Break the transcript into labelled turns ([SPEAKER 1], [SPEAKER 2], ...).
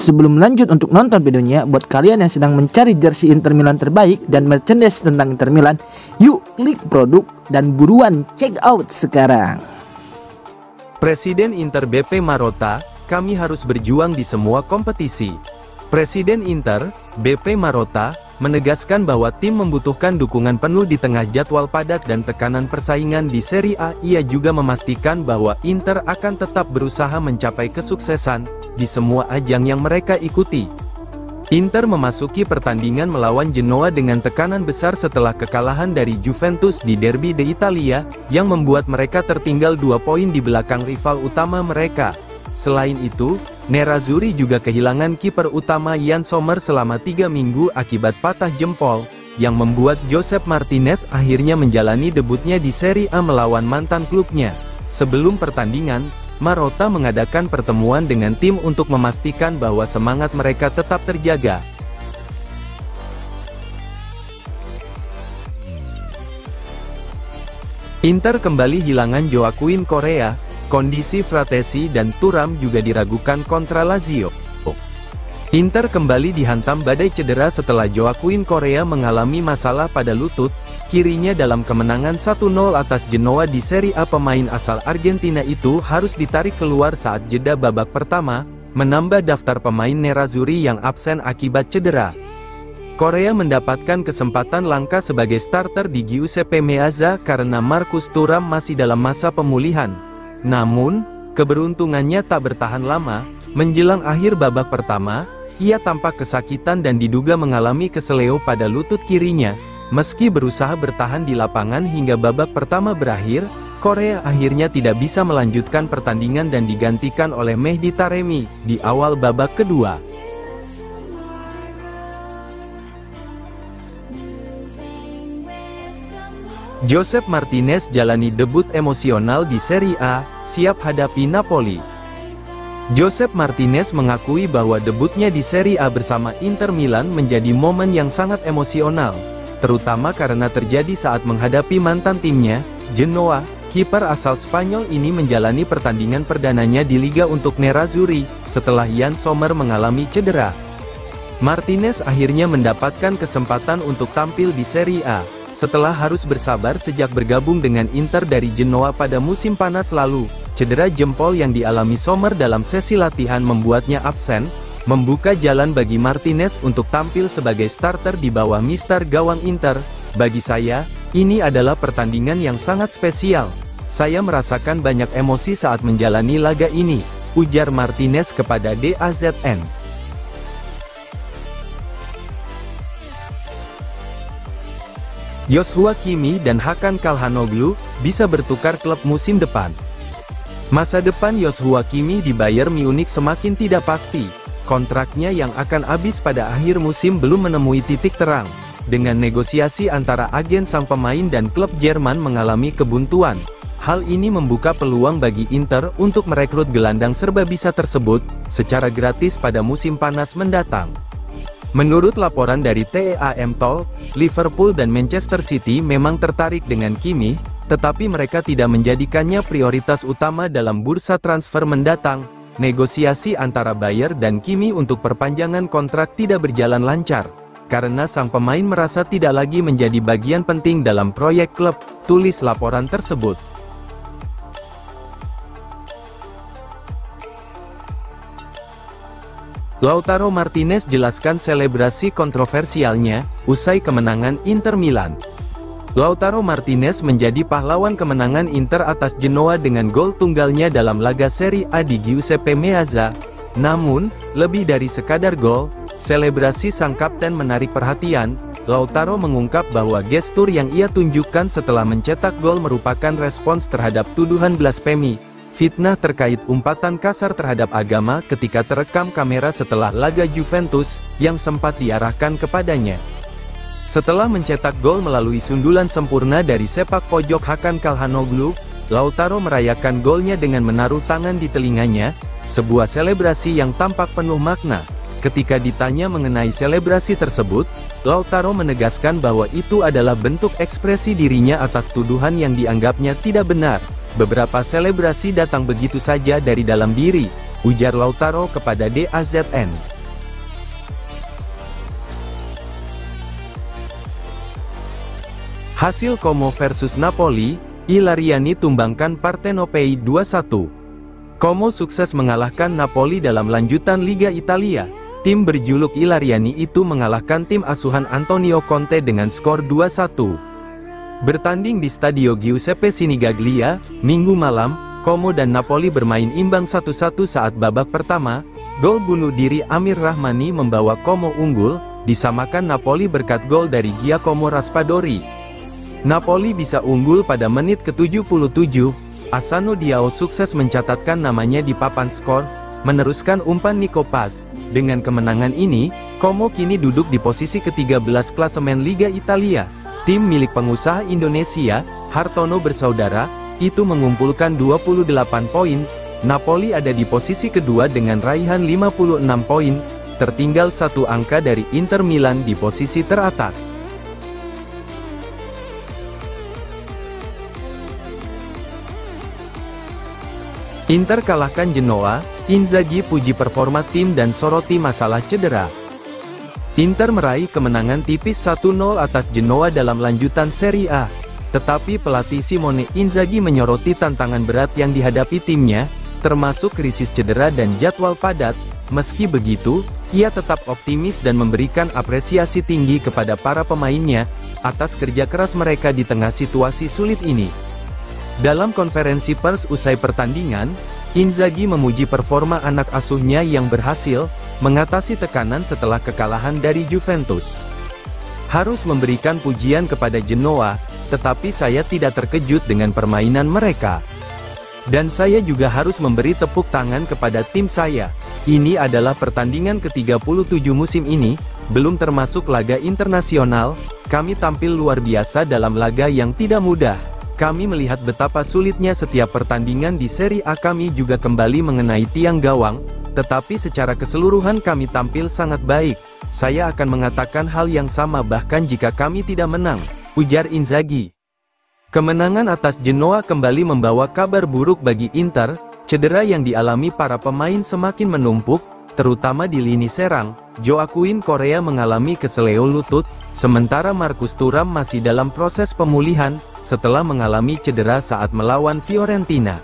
[SPEAKER 1] Sebelum lanjut untuk nonton videonya, buat kalian yang sedang mencari jersey Inter Milan terbaik dan merchandise tentang Inter Milan, yuk klik produk dan buruan check out sekarang.
[SPEAKER 2] Presiden Inter BP Marotta, kami harus berjuang di semua kompetisi. Presiden Inter, BP Marotta, menegaskan bahwa tim membutuhkan dukungan penuh di tengah jadwal padat dan tekanan persaingan di Serie A. Ia juga memastikan bahwa Inter akan tetap berusaha mencapai kesuksesan di semua ajang yang mereka ikuti. Inter memasuki pertandingan melawan Genoa dengan tekanan besar setelah kekalahan dari Juventus di Derby d'Italia, yang membuat mereka tertinggal 2 poin di belakang rival utama mereka. Selain itu, Nerazzurri juga kehilangan kiper utama Yann Sommer selama 3 minggu akibat patah jempol, yang membuat Josep Martinez akhirnya menjalani debutnya di Serie A melawan mantan klubnya. Sebelum pertandingan, Marotta mengadakan pertemuan dengan tim untuk memastikan bahwa semangat mereka tetap terjaga. Inter kembali hilangan Joaquin Correa. Kondisi Fratesi dan Thuram juga diragukan kontra Lazio. Inter kembali dihantam badai cedera setelah Joaquin Correa mengalami masalah pada lutut kirinya dalam kemenangan 1-0 atas Genoa di Serie A. Pemain asal Argentina itu harus ditarik keluar saat jeda babak pertama, menambah daftar pemain Nerazzurri yang absen akibat cedera. Correa mendapatkan kesempatan langka sebagai starter di Giuseppe Meazza karena Marcus Thuram masih dalam masa pemulihan. Namun, keberuntungannya tak bertahan lama. Menjelang akhir babak pertama, ia tampak kesakitan dan diduga mengalami keseleo pada lutut kirinya. Meski berusaha bertahan di lapangan hingga babak pertama berakhir, Correa akhirnya tidak bisa melanjutkan pertandingan dan digantikan oleh Mehdi Taremi di awal babak kedua. Josep Martinez jalani debut emosional di Serie A, siap hadapi Napoli. Josep Martinez mengakui bahwa debutnya di Serie A bersama Inter Milan menjadi momen yang sangat emosional, terutama karena terjadi saat menghadapi mantan timnya, Genoa. Kiper asal Spanyol ini menjalani pertandingan perdananya di Liga untuk Nerazzurri, setelah Yann Sommer mengalami cedera. Martinez akhirnya mendapatkan kesempatan untuk tampil di Serie A. Setelah harus bersabar sejak bergabung dengan Inter dari Genoa pada musim panas lalu, cedera jempol yang dialami Sommer dalam sesi latihan membuatnya absen, membuka jalan bagi Martinez untuk tampil sebagai starter di bawah mister gawang Inter. Bagi saya, ini adalah pertandingan yang sangat spesial. Saya merasakan banyak emosi saat menjalani laga ini, ujar Martinez kepada DAZN. Joshua Kimmich dan Hakan Calhanoglu bisa bertukar klub musim depan. Masa depan Joshua Kimmich di Bayern Munich semakin tidak pasti. Kontraknya yang akan habis pada akhir musim belum menemui titik terang. Dengan negosiasi antara agen sang pemain dan klub Jerman mengalami kebuntuan. Hal ini membuka peluang bagi Inter untuk merekrut gelandang serbabisa tersebut secara gratis pada musim panas mendatang. Menurut laporan dari TEAM Talk, Liverpool dan Manchester City memang tertarik dengan Kimmich, tetapi mereka tidak menjadikannya prioritas utama dalam bursa transfer mendatang. Negosiasi antara Bayer dan Kimmich untuk perpanjangan kontrak tidak berjalan lancar, karena sang pemain merasa tidak lagi menjadi bagian penting dalam proyek klub, tulis laporan tersebut. Lautaro Martinez jelaskan selebrasi kontroversialnya usai kemenangan Inter Milan. Lautaro Martinez menjadi pahlawan kemenangan Inter atas Genoa dengan gol tunggalnya dalam laga Serie A di Giuseppe Meazza. Namun, lebih dari sekadar gol, selebrasi sang kapten menarik perhatian. Lautaro mengungkap bahwa gestur yang ia tunjukkan setelah mencetak gol merupakan respons terhadap tuduhan blasfemi, fitnah terkait umpatan kasar terhadap agama ketika terekam kamera setelah laga Juventus, yang sempat diarahkan kepadanya. Setelah mencetak gol melalui sundulan sempurna dari sepak pojok Hakan Calhanoglu, Lautaro merayakan golnya dengan menaruh tangan di telinganya, sebuah selebrasi yang tampak penuh makna. Ketika ditanya mengenai selebrasi tersebut, Lautaro menegaskan bahwa itu adalah bentuk ekspresi dirinya atas tuduhan yang dianggapnya tidak benar. Beberapa selebrasi datang begitu saja dari dalam diri, ujar Lautaro kepada DAZN. Hasil Como versus Napoli, Ilariani tumbangkan Partenopei 2-1. Como sukses mengalahkan Napoli dalam lanjutan Liga Italia. Tim berjuluk Ilariani itu mengalahkan tim asuhan Antonio Conte dengan skor 2-1. Bertanding di Stadio Giuseppe Sinigaglia, Minggu malam, Como dan Napoli bermain imbang 1-1 saat babak pertama. Gol bunuh diri Amir Rahmani membawa Como unggul, disamakan Napoli berkat gol dari Giacomo Raspadori. Napoli bisa unggul pada menit ke-77, Asano Diao sukses mencatatkan namanya di papan skor, meneruskan umpan Nico Paz. Dengan kemenangan ini, Como kini duduk di posisi ke-13 klasemen Liga Italia. Tim milik pengusaha Indonesia, Hartono bersaudara, itu mengumpulkan 28 poin, Napoli ada di posisi kedua dengan raihan 56 poin, tertinggal satu angka dari Inter Milan di posisi teratas. Inter kalahkan Genoa, Inzaghi puji performa tim dan soroti masalah cedera. Inter meraih kemenangan tipis 1-0 atas Genoa dalam lanjutan Serie A. Tetapi pelatih Simone Inzaghi menyoroti tantangan berat yang dihadapi timnya, termasuk krisis cedera dan jadwal padat. Meski begitu, ia tetap optimis dan memberikan apresiasi tinggi kepada para pemainnya, atas kerja keras mereka di tengah situasi sulit ini. Dalam konferensi pers usai pertandingan, Inzaghi memuji performa anak asuhnya yang berhasil mengatasi tekanan setelah kekalahan dari Juventus. Harus memberikan pujian kepada Genoa, tetapi saya tidak terkejut dengan permainan mereka. Dan saya juga harus memberi tepuk tangan kepada tim saya. Ini adalah pertandingan ke-37 musim ini, belum termasuk laga internasional. Kami tampil luar biasa dalam laga yang tidak mudah. Kami melihat betapa sulitnya setiap pertandingan di Serie A. Kami juga kembali mengenai tiang gawang, tetapi secara keseluruhan kami tampil sangat baik. Saya akan mengatakan hal yang sama bahkan jika kami tidak menang, ujar Inzaghi. Kemenangan atas Genoa kembali membawa kabar buruk bagi Inter. Cedera yang dialami para pemain semakin menumpuk, terutama di lini serang. Joaquin Correa mengalami keseleo lutut, sementara Marcus Thuram masih dalam proses pemulihan, setelah mengalami cedera saat melawan Fiorentina.